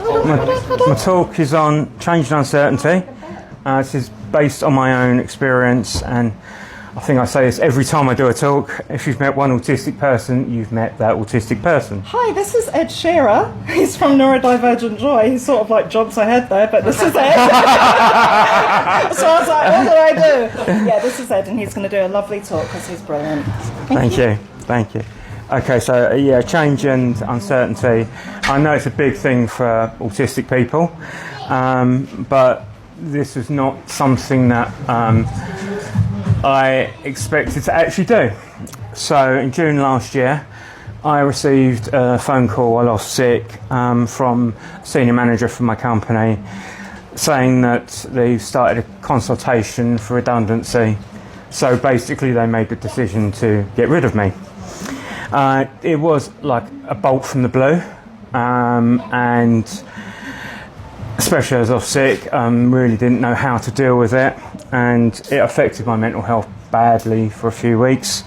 My talk is on change and uncertainty. This is based on my own experience, and I think I say this every time I do a talk. If you've met one autistic person, you've met that autistic person. Hi, this is Ed Shearer. He's from Neurodivergent Joy. He's sort of like jobs ahead there, but this is Ed. So I was like, what do I do? Yeah, this is Ed, and he's going to do a lovely talk because he's brilliant. Thank you. Okay, so yeah, change and uncertainty. I know it's a big thing for autistic people, but this is not something that I expected to actually do. So in June last year, I received a phone call while I was sick from a senior manager from my company saying that they've started a consultation for redundancy. So basically they made the decision to get rid of me. It was like a bolt from the blue, and especially as I was sick, really didn't know how to deal with it, and it affected my mental health badly for a few weeks.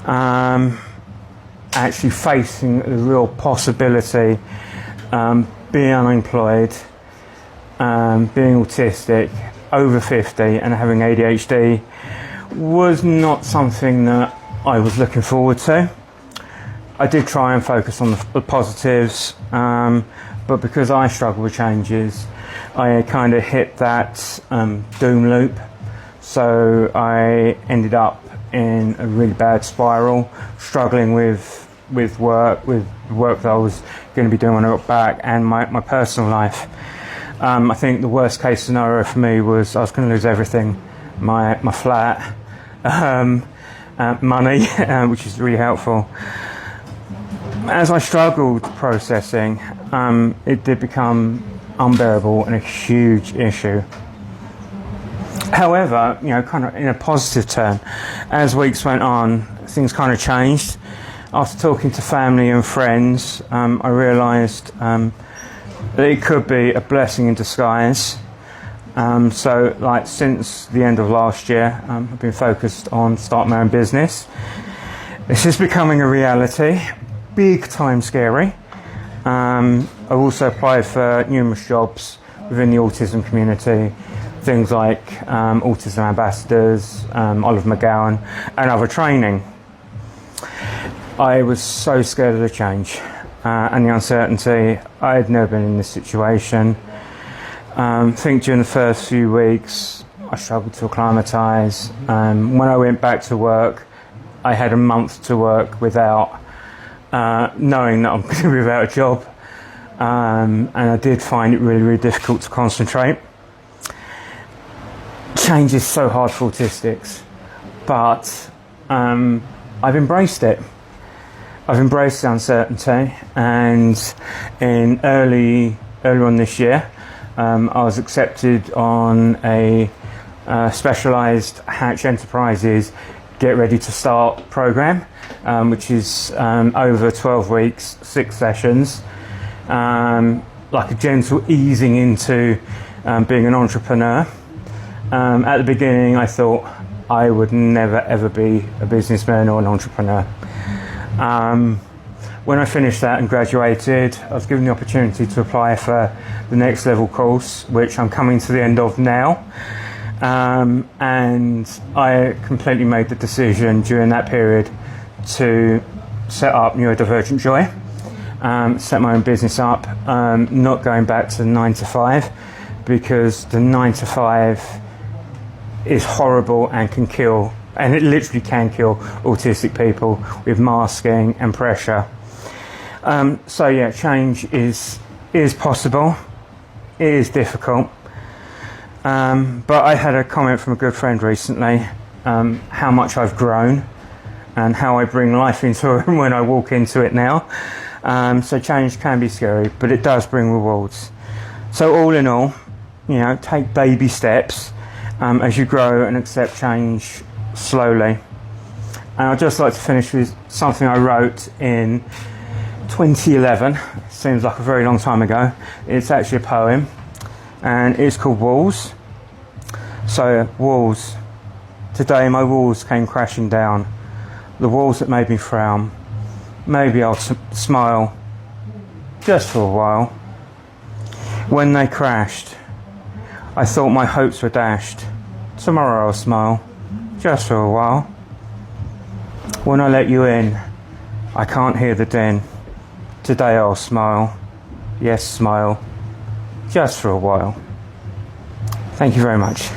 Actually facing the real possibility, being unemployed, being autistic, over 50 and having ADHD was not something that I was looking forward to. I did try and focus on the positives, but because I struggle with changes, I kind of hit that doom loop. So I ended up in a really bad spiral, struggling with work that I was going to be doing when I got back, and my personal life. I think the worst case scenario for me was I was going to lose everything, my flat, money, which is really helpful. As I struggled processing, it did become unbearable and a huge issue. However, kind of in a positive turn, as weeks went on, things kind of changed. After talking to family and friends, I realised that it could be a blessing in disguise. So, like, since the end of last year, I've been focused on starting my own business. This is becoming a reality. Big time scary. I've also applied for numerous jobs within the autism community, things like autism ambassadors, Oliver McGowan, and other training. I was so scared of the change and the uncertainty. I had never been in this situation. I think during the first few weeks I struggled to acclimatise. When I went back to work, I had a month to work without knowing that I'm going to be without a job, and I did find it really, really difficult to concentrate. Change is so hard for autistics, but I've embraced it. I've embraced the uncertainty, and in early on this year, I was accepted on a specialised Hatch Enterprises Get Ready to Start programme, which is over 12 weeks, 6 sessions, like a gentle easing into being an entrepreneur. At the beginning I thought I would never ever be a businessman or an entrepreneur. When I finished that and graduated, I was given the opportunity to apply for the next level course, which I'm coming to the end of now. And I completely made the decision during that period to set up Neurodivergent Joy, set my own business up, not going back to 9 to 5, because the 9 to 5 is horrible and can kill, and it literally can kill autistic people with masking and pressure. So yeah, change is possible. It is difficult. But I had a comment from a good friend recently, how much I've grown and how I bring life into it when I walk into it now. So change can be scary, but it does bring rewards. So all in all, take baby steps as you grow and accept change slowly. And I'd just like to finish with something I wrote in 2011. Seems like a very long time ago. It's actually a poem, and it's called Walls. So, walls. Today my walls came crashing down. The walls that made me frown. Maybe I'll smile, just for a while. When they crashed, I thought my hopes were dashed. Tomorrow I'll smile, just for a while. When I let you in, I can't hear the din. Today I'll smile, yes, smile, just for a while. Thank you very much.